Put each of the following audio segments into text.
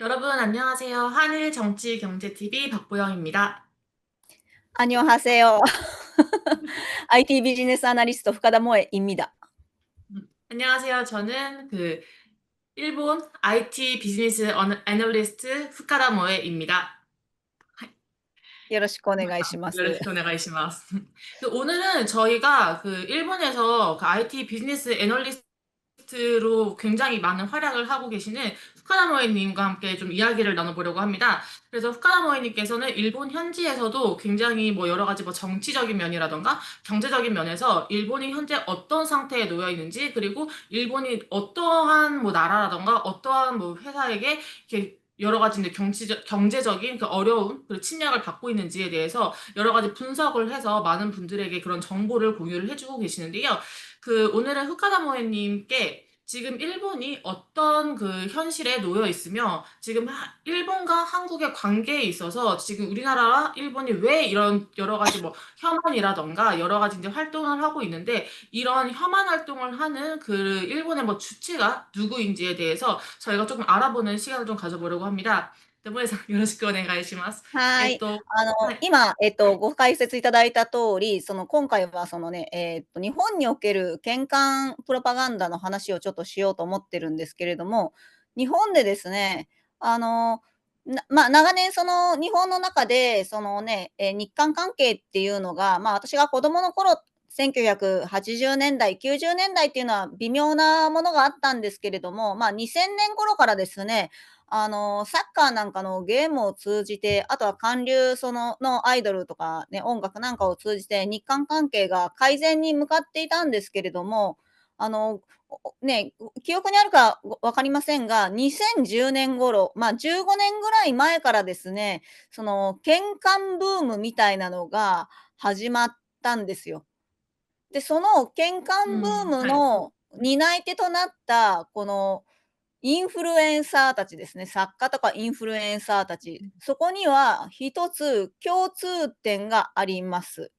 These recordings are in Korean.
여러분 안녕하세요. 한일 정치 경제 TV 박보영입니다. 안녕하세요. IT 비즈니스アナリスト深田萌입니다. 안녕하세요. 저는 일본 IT 비즈니스 애널리스트 후카다 모에입니다. よろしくお願いします。 요러시ku 오네가이시마스. 오늘은 저희가 일본에서 IT 비즈니스 애널리스트로 굉장히 많은 활약을 하고 계시는 후카나모에님과 함께 좀 이야기를 나눠보려고 합니다. 그래서 후카나모에님께서는 일본 현지에서도 굉장히 뭐 여러 가지 뭐 정치적인 면이라던가 경제적인 면에서 일본이 현재 어떤 상태에 놓여 있는지, 그리고 일본이 어떠한 뭐 나라라던가 어떠한 뭐 회사에게 이렇게 여러 가지 이제 경제적인 그 어려움, 그리고 침략을 받고 있는지에 대해서 여러 가지 분석을 해서 많은 분들에게 그런 정보를 공유를 해주고 계시는데요. 오늘은 후카다모에님께 지금 일본이 어떤 현실에 놓여 있으며, 지금 일본과 한국의 관계에 있어서 지금 우리나라와 일본이 왜 이런 여러 가지 뭐 혐한이라던가 여러 가지 이제 활동을 하고 있는데, 이런 혐한 활동을 하는 일본의 뭐 주체가 누구인지에 대해서 저희가 조금 알아보는 시간을 좀 가져보려고 합니다. 네, 모에상 요러시くお願いします。はい。はい。今、ご解説いただいた通り、今回は日本における喧嘩プロパガンダの話をちょっとしようと思ってるんですけれども、日本でですね、長年日本の中で、日韓関係っていうのが、私が子供の頃、1980年代、90年代っていうのは微妙なものがあったんですけれども、2000年頃からですね、サッカーなんかのゲームを通じて、あとは韓流のアイドルとかね、音楽なんかを通じて、日韓関係が改善に向かっていたんですけれども、あの、記憶にあるか分かりませんが、2010年頃、15年ぐらい前からですね、喧嘩ブームみたいなのが始まったんですよ。で、その喧嘩ブームはい。の担い手となった、このインフルエンサーたちですね、作家とかインフルエンサーたち、そこには一つ共通点があります。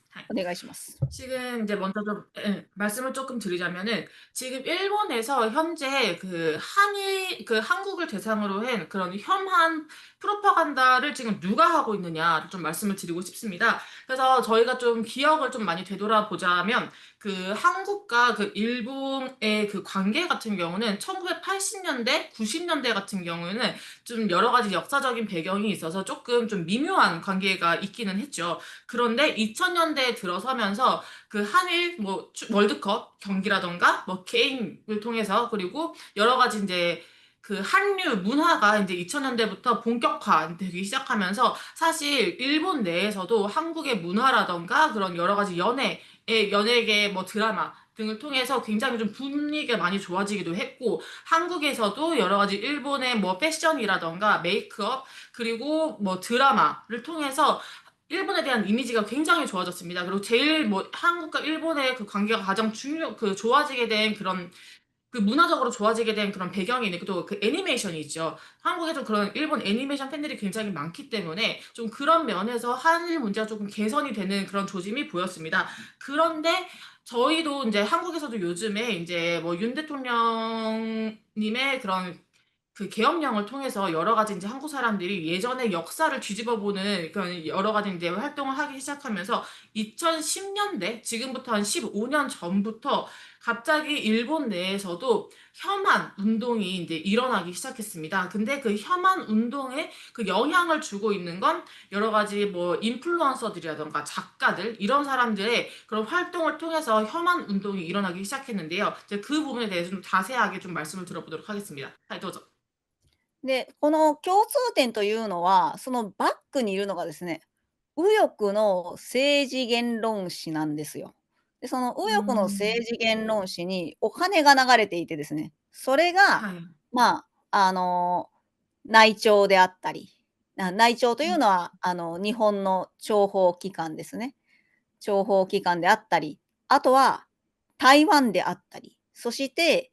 はい。 お願いします。 지금 이제 먼저 좀 말씀을 조금 드리자면은, 지금 일본에서 현재 한국을 대상으로 한 그런 혐한 프로파간다를 지금 누가 하고 있느냐를 좀 말씀을 드리고 싶습니다. 그래서 저희가 좀 기억을 좀 많이 되돌아보자면, 한국과 일본의 관계 같은 경우는 1980년대, 90년대 같은 경우에는 좀 여러 가지 역사적인 배경이 있어서 조금 좀 미묘한 관계가 있기는 했죠. 그런데 2000년대에 들어서면서 한일 뭐 월드컵 경기라던가 뭐 게임을 통해서, 그리고 여러 가지 이제 한류 문화가 이제 2000년대부터 본격화되기 시작하면서, 사실 일본 내에서도 한국의 문화라던가 그런 여러 가지 연예계 뭐 드라마 등을 통해서 굉장히 좀 분위기가 많이 좋아지기도 했고, 한국에서도 여러 가지 일본의 뭐 패션이라던가 메이크업, 그리고 뭐 드라마를 통해서 일본에 대한 이미지가 굉장히 좋아졌습니다. 그리고 제일 뭐 한국과 일본의 관계가 가장 좋아지게 된 문화적으로 좋아지게 된 그런 배경이 있는 또 애니메이션이 있죠. 한국에도 그런 일본 애니메이션 팬들이 굉장히 많기 때문에 좀 그런 면에서 한일 문제가 조금 개선이 되는 그런 조짐이 보였습니다. 그런데 저희도 이제 한국에서도 요즘에 이제 뭐 윤 대통령님의 그런 계엄령을 통해서 여러 가지 이제 한국 사람들이 예전의 역사를 뒤집어보는 그런 여러 가지 이제 활동을 하기 시작하면서, 2010년대, 지금부터 한 15년 전부터 갑자기 일본 내에서도 혐한 운동이 이제 일어나기 시작했습니다. 근데 혐한 운동에 영향을 주고 있는 건 여러 가지 뭐 인플루언서들이라던가 작가들, 이런 사람들의 그런 활동을 통해서 혐한 운동이 일어나기 시작했는데요. 이제 그 부분에 대해서 좀 자세하게 좀 말씀을 들어보도록 하겠습니다. はい、どうぞ。で、この共通点というのは、そのバックにいるのがですね、右翼の政治言論誌なんですよ。で、そのうー右翼の政ん。治言論誌にお金が流れていてですね、それが、はい。ま内調であったり、内調とうん。いうのは、日本の諜報機関ですね。諜報機関であったり、あとは台湾であったり、そして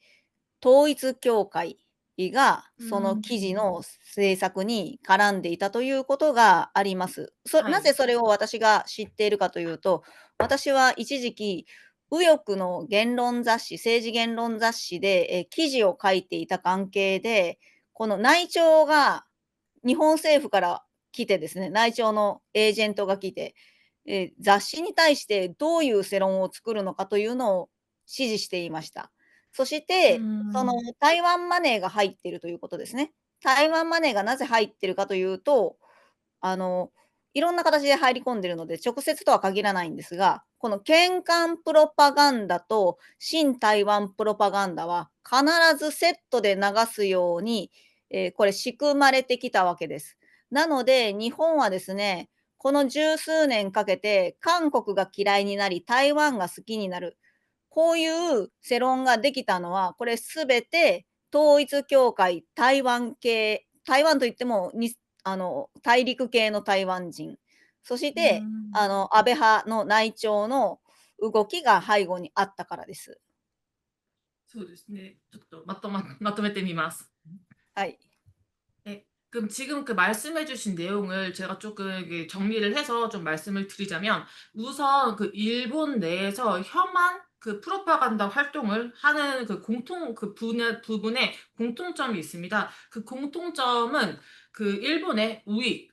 統一教会がうーその記事ん。の制作に絡んでいたということがあります。なぜはい。それを私が知っているかというと、私は一時期、右翼の言論雑誌、政治言論雑誌で、記事を書いていた関係で、この内調が日本政府から来てですね、内調のエージェントが来て、雑誌に対してどういう世論を作るのかというのを指示していました。そしうーて、そのん。台湾マネーが入っているということですね。台湾マネーがなぜ入ってるかというと、あの、いろんな形で入り込んでるので、直接とは限らないんですが、この喧嘩プロパガンダと親台湾プロパガンダは必ずセットで流すように、これ仕組まれてきたわけです。なので、日本はですね、この十数年かけて韓国が嫌いになり、台湾が好きになる。こういう世論ができたのは、これすべて統一教会、台湾系、台湾といっても、大陸系の台湾人、そしうーて、ん。安倍派の内調の動きが背後にあったからです。そうですね. ちょっとまとめてみます.はい。 네. 그럼 지금 그 말씀해주신 내용을 제가 조금 이렇게 정리를 해서 좀 말씀을 드리자면, 우선 그 일본 내에서 혐한 그 프로파간다 활동을 하는 그 부분에 공통점이 있습니다. 그 공통점은 그 일본의 우익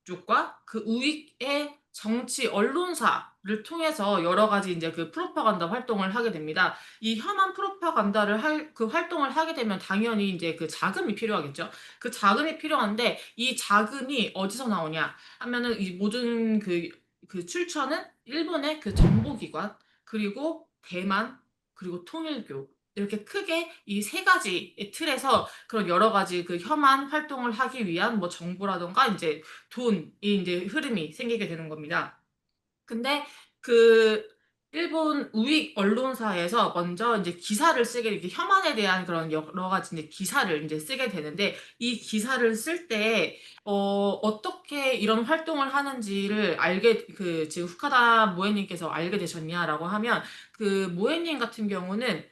쪽과 그 우익의 정치 언론사를 통해서 여러 가지 이제 그 프로파간다 활동을 하게 됩니다. 이 혐한 프로파간다를 그 활동을 하게 되면 당연히 이제 그 자금이 필요하겠죠. 그 자금이 필요한데, 이 자금이 어디서 나오냐 하면은 이 모든 그 출처는 일본의 그 정보기관, 그리고 대만, 그리고 통일교, 이렇게 크게 이 세 가지 틀에서 그런 여러 가지 그 혐한 활동을 하기 위한 뭐 정보라던가 이제 돈이 이제 흐름이 생기게 되는 겁니다. 근데 그 일본 우익 언론사에서 먼저 이제 기사를 쓰게, 이렇게 혐한에 대한 그런 여러 가지 이제 기사를 이제 쓰게 되는데, 이 기사를 쓸 때 어떻게 이런 활동을 하는지를 지금 후카다 모에님께서 알게 되셨냐라고 하면, 그 모에님 같은 경우는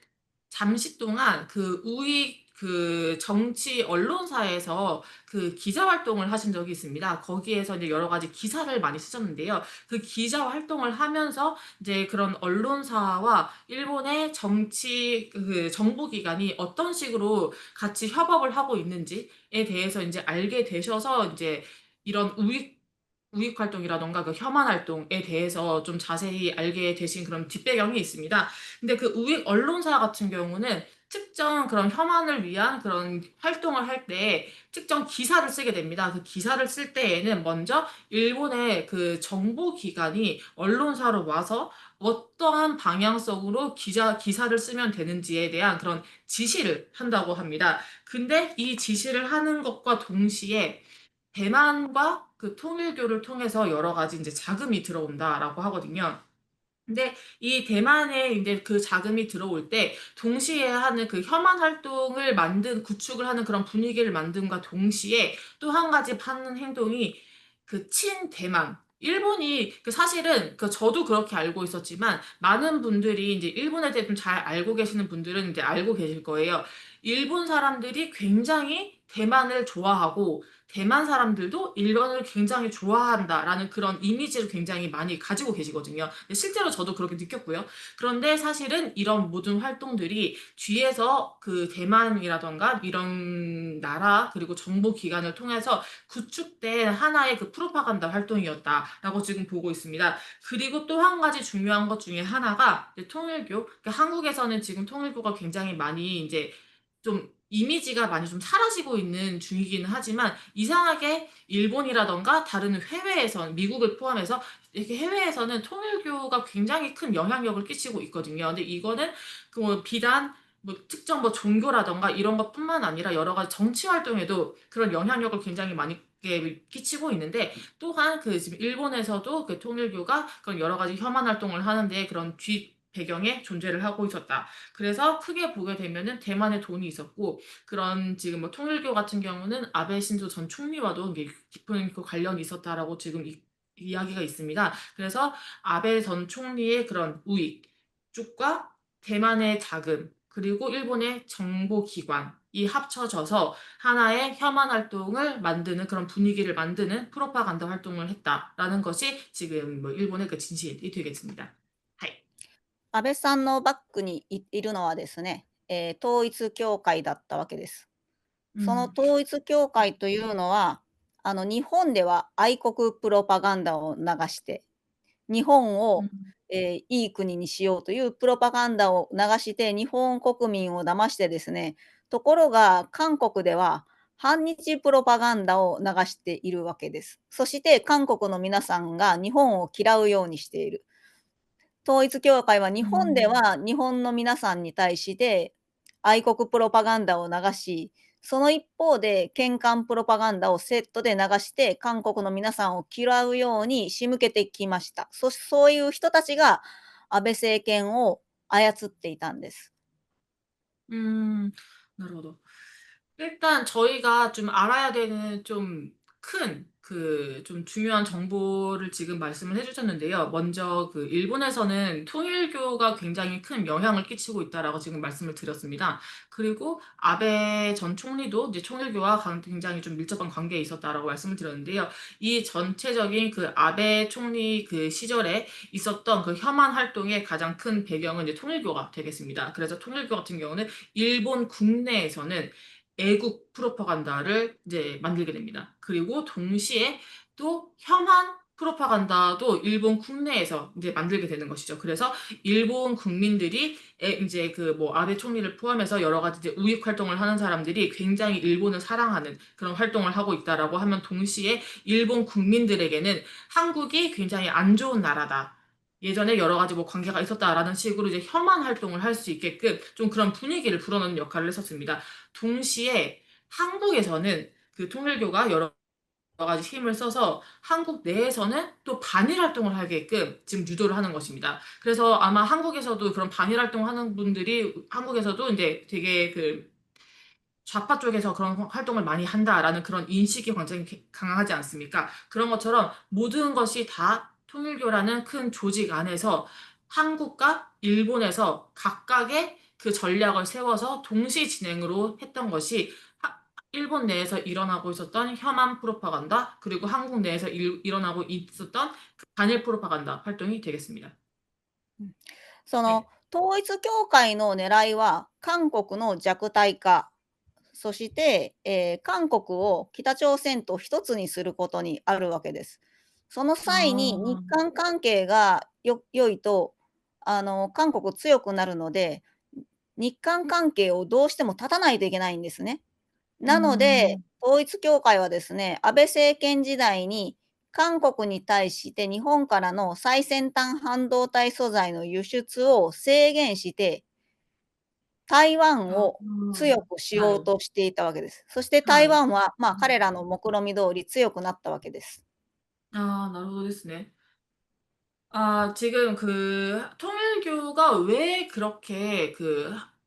잠시 동안 그 우익 그 정치 언론사에서 그 기자 활동을 하신 적이 있습니다. 거기에서 이제 여러 가지 기사를 많이 쓰셨는데요. 그 기자 활동을 하면서 이제 그런 언론사와 일본의 정치 그 정보기관이 어떤 식으로 같이 협업을 하고 있는지에 대해서 이제 알게 되셔서, 이제 이런 우익 활동이라던가 그 혐한 활동에 대해서 좀 자세히 알게 되신 그런 뒷배경이 있습니다. 근데 그 우익 언론사 같은 경우는 특정 그런 혐한을 위한 그런 활동을 할 때 특정 기사를 쓰게 됩니다. 그 기사를 쓸 때에는 먼저 일본의 그 정보기관이 언론사로 와서 어떠한 방향성으로 기사를 쓰면 되는지에 대한 그런 지시를 한다고 합니다. 근데 이 지시를 하는 것과 동시에 대만과 그 통일교를 통해서 여러 가지 이제 자금이 들어온다라고 하거든요. 근데 이 대만에 이제 그 자금이 들어올 때 동시에 하는 그 혐한 활동을 구축을 하는 그런 분위기를 만듦과 동시에 또 한 가지 하는 행동이 그 친대만. 일본이 그 사실은 그 저도 그렇게 알고 있었지만, 많은 분들이 이제 일본에 대해 좀 잘 알고 계시는 분들은 이제 알고 계실 거예요. 일본 사람들이 굉장히 대만을 좋아하고, 대만 사람들도 일본을 굉장히 좋아한다라는 그런 이미지를 굉장히 많이 가지고 계시거든요. 실제로 저도 그렇게 느꼈고요. 그런데 사실은 이런 모든 활동들이 뒤에서 그 대만이라던가 이런 나라 그리고 정보기관을 통해서 구축된 하나의 그 프로파간다 활동이었다라고 지금 보고 있습니다. 그리고 또 한 가지 중요한 것 중에 하나가 이제 통일교. 그러니까 한국에서는 지금 통일교가 굉장히 많이 이제 좀 이미지가 많이 좀 사라지고 있는 중이기는 하지만, 이상하게 일본이라던가 다른 해외에선, 미국을 포함해서 이렇게 해외에서는 통일교가 굉장히 큰 영향력을 끼치고 있거든요. 근데 이거는 그 뭐 비단 뭐 특정 뭐 종교라던가 이런 것뿐만 아니라 여러 가지 정치 활동에도 그런 영향력을 굉장히 많이 끼치고 있는데, 또한 그 지금 일본에서도 그 통일교가 그런 여러 가지 혐한 활동을 하는데 그런 뒷 배경에 존재를 하고 있었다. 그래서 크게 보게 되면은 대만에 돈이 있었고, 그런 지금 뭐 통일교 같은 경우는 아베 신조 전 총리와도 이게 깊은 그 관련이 있었다라고 지금 이야기가 있습니다. 그래서 아베 전 총리의 그런 우익 쪽과 대만의 자금, 그리고 일본의 정보기관이 합쳐져서 하나의 혐한 활동을 만드는, 그런 분위기를 만드는 프로파간다 활동을 했다라는 것이 지금 뭐 일본의 그 진실이 되겠습니다. 하이. 安倍さんのバックにいるのはですね、統一教会だったわけです。その 음. 統一教会というのは、日本では愛国プロパガンダを流して、日本を、음. いい国にしようというプロパガンダを流して、日本国民を騙してですね、ところが韓国では反日プロパガンダを流しているわけです。そして韓国の皆さんが日本を嫌うようにしている。統一教会は日本で 음. は日本の皆さんに対して愛国プロパガンダを流し、その一方で喧嘩プロパガンダをセットで流して、韓国の皆さんを嫌うように仕向けてきました。そういう人たちが安倍政権を操っていたんです。 음. なるほど. 일단 저희가 좀 알아야 되는 좀 큰, 좀 중요한 정보를 지금 말씀을 해주셨는데요. 먼저 일본에서는 통일교가 굉장히 큰 영향을 끼치고 있다라고 지금 말씀을 드렸습니다. 그리고 아베 전 총리도 이제 통일교와 굉장히 좀 밀접한 관계에 있었다라고 말씀을 드렸는데요. 이 전체적인 아베 총리 시절에 있었던 혐한 활동의 가장 큰 배경은 이제 통일교가 되겠습니다. 그래서 통일교 같은 경우는 일본 국내에서는 애국 프로파간다를 이제 만들게 됩니다. 그리고 동시에 또 혐한 프로파간다도 일본 국내에서 이제 만들게 되는 것이죠. 그래서 일본 국민들이 이제 아베 총리를 포함해서 여러 가지 이제 우익 활동을 하는 사람들이 굉장히 일본을 사랑하는 그런 활동을 하고 있다라고 하면 동시에 일본 국민들에게는 한국이 굉장히 안 좋은 나라다. 예전에 여러 가지 관계가 있었다라는 식으로 이제 혐한 활동을 할 수 있게끔 좀 그런 분위기를 불어넣는 역할을 했었습니다. 동시에 한국에서는 통일교가 여러 가지 힘을 써서 한국 내에서는 또 반일 활동을 하게끔 지금 유도를 하는 것입니다. 그래서 아마 한국에서도 그런 반일 활동하는 분들이 한국에서도 이제 되게 좌파 쪽에서 그런 활동을 많이 한다라는 그런 인식이 굉장히 강하지 않습니까? 그런 것처럼 모든 것이 다 통일교라는 큰 조직 안에서 한국과 일본에서 각각의 전략을 세워서 동시 진행으로 했던 것이 일본 내에서 일어나고 있었던 혐한 프로파간다, 그리고 한국 내에서 일어나고 있었던 반일 프로파간다 활동이 되겠습니다. その 네. 統一教会の狙いは韓国の弱体化、そして、韓国を北朝鮮と一つにすることにあるわけです。その際に日 아, 韓関係が良いと、韓国強くなるので、日韓関係をどうしても断たないといけないんですね。なので、음, 統一教会はですね、安倍政権時代に韓国に対して日本からの最先端半導体素材の輸出を制限して、台湾 아, を強くしよう 네, としていたわけです。そして台 네. 湾は、彼らの目論見通り強くなったわけです。아, なるほどですね. 아, 지금 통일교가 왜 그렇게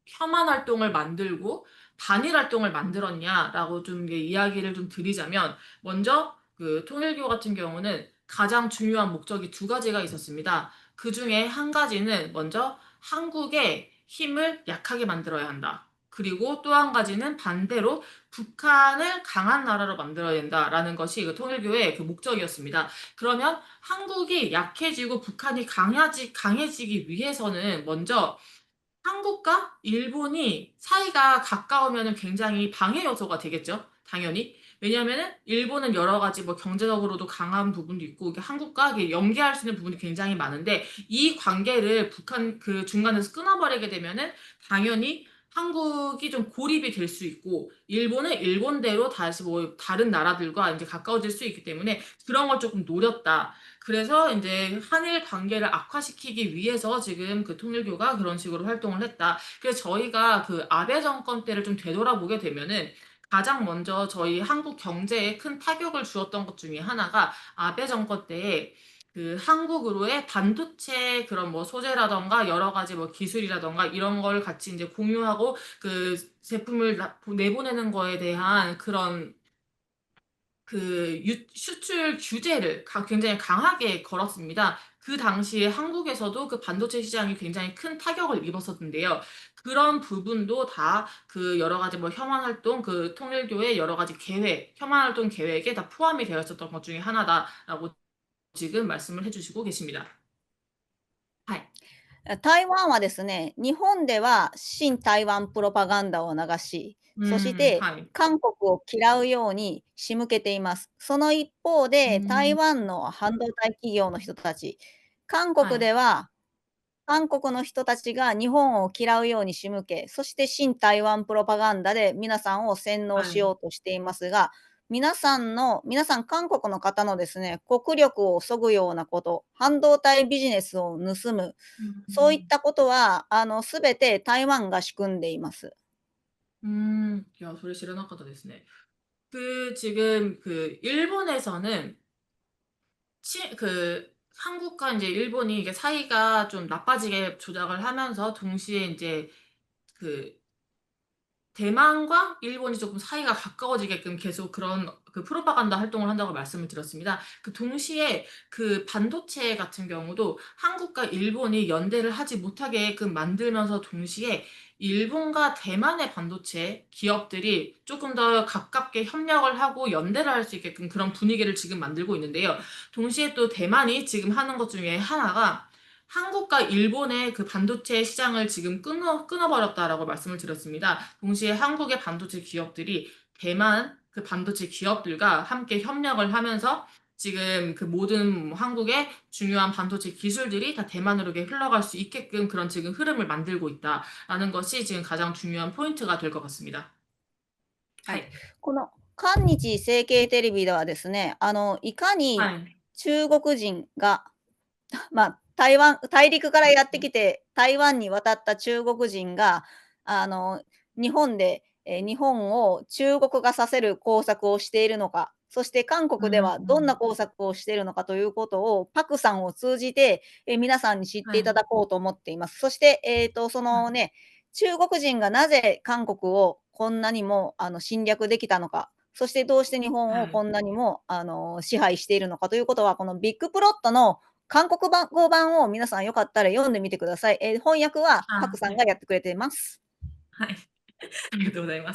혐한 활동을 만들고 반일 활동을 만들었냐라고 좀 이야기를 좀 드리자면, 먼저 통일교 같은 경우는 가장 중요한 목적이 두 가지가 있었습니다. 그 중에 한 가지는 먼저 한국의 힘을 약하게 만들어야 한다. 그리고 또 한 가지는 반대로 북한을 강한 나라로 만들어야 된다라는 것이 통일교의 목적이었습니다. 그러면 한국이 약해지고 북한이 강해지기 위해서는 먼저 한국과 일본이 사이가 가까우면 굉장히 방해 요소가 되겠죠. 당연히. 왜냐하면 일본은 여러 가지 경제적으로도 강한 부분도 있고 이게 한국과 이게 연계할 수 있는 부분이 굉장히 많은데 이 관계를 북한 중간에서 끊어버리게 되면은 당연히 한국이 좀 고립이 될 수 있고 일본은 일본대로 다시 다른 나라들과 이제 가까워질 수 있기 때문에 그런 걸 조금 노렸다. 그래서 이제 한일 관계를 악화시키기 위해서 지금 통일교가 그런 식으로 활동을 했다. 그래서 저희가 아베 정권 때를 좀 되돌아보게 되면은 가장 먼저 저희 한국 경제에 큰 타격을 주었던 것 중에 하나가 아베 정권 때에 한국으로의 반도체 그런 소재라던가 여러 가지 기술이라던가 이런 걸 같이 이제 공유하고 제품을 내보내는 거에 대한 그런 수출 규제를 굉장히 강하게 걸었습니다. 그 당시에 한국에서도 반도체 시장이 굉장히 큰 타격을 입었었는데요. 그런 부분도 다 여러 가지 혐한 활동, 통일교의 여러 가지 계획, 혐한 활동 계획에 다 포함이 되어 있었던 것 중에 하나다라고 지금 말씀을 해주시고 계십니다. はい。台湾はですね、日本では親台湾プロパガンダを流し、そしてはい。韓国を嫌うように仕向けています。その一方で、台うん、湾の半導体企業の人たち、韓はい。国では韓国の人たちが日本を嫌うように仕向け、そして親台湾プロパガンダで皆さんを洗脳しよはい。うとしていますが、皆さん韓国の方のですね、国力を削ぐようなこと、半導体ビジネスを盗む、うん、そういったことは、全て台湾が仕組んでいます。야, 소리 실어놨거든, 됐네. 지금, 일본에서는, 한국과 이제 일본이 이게 사이가 좀 나빠지게 조작을 하면서, 동시에 이제, 그, 대만과 일본이 조금 사이가 가까워지게끔 계속 그런 프로파간다 활동을 한다고 말씀을 드렸습니다. 그 동시에 그 반도체 같은 경우도 한국과 일본이 연대를 하지 못하게끔 만들면서 동시에 일본과 대만의 반도체 기업들이 조금 더 가깝게 협력을 하고 연대를 할 수 있게끔 그런 분위기를 지금 만들고 있는데요. 동시에 또 대만이 지금 하는 것 중에 하나가 한국과 일본의 그 반도체 시장을 지금 끊어버렸다라고 말씀을 드렸습니다. 동시에 한국의 반도체 기업들이 대만 그 반도체 기업들과 함께 협력을 하면서 지금 그 모든 한국의 중요한 반도체 기술들이 다 대만으로 이렇게 흘러갈 수 있게끔 그런 지금 흐름을 만들고 있다라는 것이 지금 가장 중요한 포인트가 될 것 같습니다. はい。はい。この韓日政経テレビではですね、いかにはい。中国人が大陸からやってきて、台湾に渡った中国人が、あの、日本で、日本を中国化させる工作をしているのか、そして韓国ではどんな工作をしているのかということを、パクさんを通じて、皆さんに知っていたはい。だこうと思っています。そして、そのね、中国人がなぜ韓国をこんなにも、侵略できたのか、そしてどうして日本をはい。こんなにも、支配しているのかということは、このビッグプロットの韓国語版を皆さんよかったら読んでみてください。翻訳はパクさんがやってくれています。はい。알겠습니다.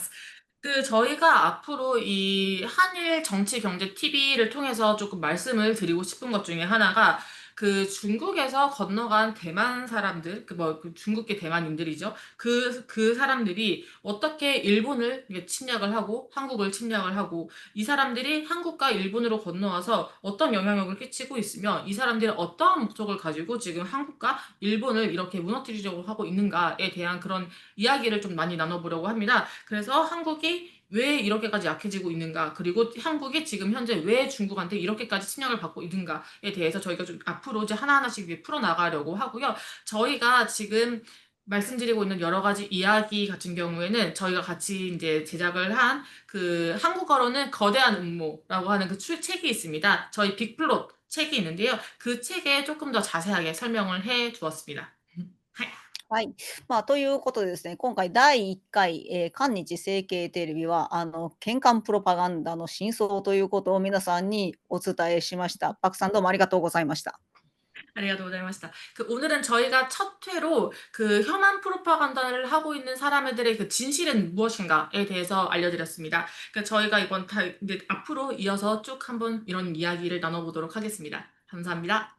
저희가 앞으로 이 한일 정치 경제 TV를 통해서 조금 말씀을 드리고 싶은 것 중에 하나가 그 중국에서 건너간 대만 사람들, 그 중국계 대만인들이죠. 그 사람들이 어떻게 일본을 이게 침략을 하고 한국을 침략을 하고 이 사람들이 한국과 일본으로 건너와서 어떤 영향력을 끼치고 있으며 이 사람들은 어떠한 목적을 가지고 지금 한국과 일본을 이렇게 무너뜨리려고 하고 있는가에 대한 그런 이야기를 좀 많이 나눠보려고 합니다. 그래서 한국이 왜 이렇게까지 약해지고 있는가, 그리고 한국이 지금 현재 왜 중국한테 이렇게까지 침략을 받고 있는가에 대해서 저희가 좀 앞으로 이제 하나하나씩 이제 풀어나가려고 하고요. 저희가 지금 말씀드리고 있는 여러 가지 이야기 같은 경우에는 저희가 같이 이제 제작을 한 그 한국어로는 거대한 음모라고 하는 그 책이 있습니다. 저희 빅플롯 책이 있는데요. 그 책에 조금 더 자세하게 설명을 해 두었습니다. はい。ということでですね、今回第1回、韓日政経テレビは、喧嘩プロパガンダの真相ということを皆さんにお伝えしました。パクさんどうもありがとうございました。 아리가토 고자이마시다. 오늘은 저희가 첫 회로 그 혐한 프로파간다를 하고 있는 사람들의 그 진실은 무엇인가에 대해서 알려드렸습니다. 저희가 이제 앞으로 이어서 쭉 한번 이런 이야기를 나눠보도록 하겠습니다. 감사합니다.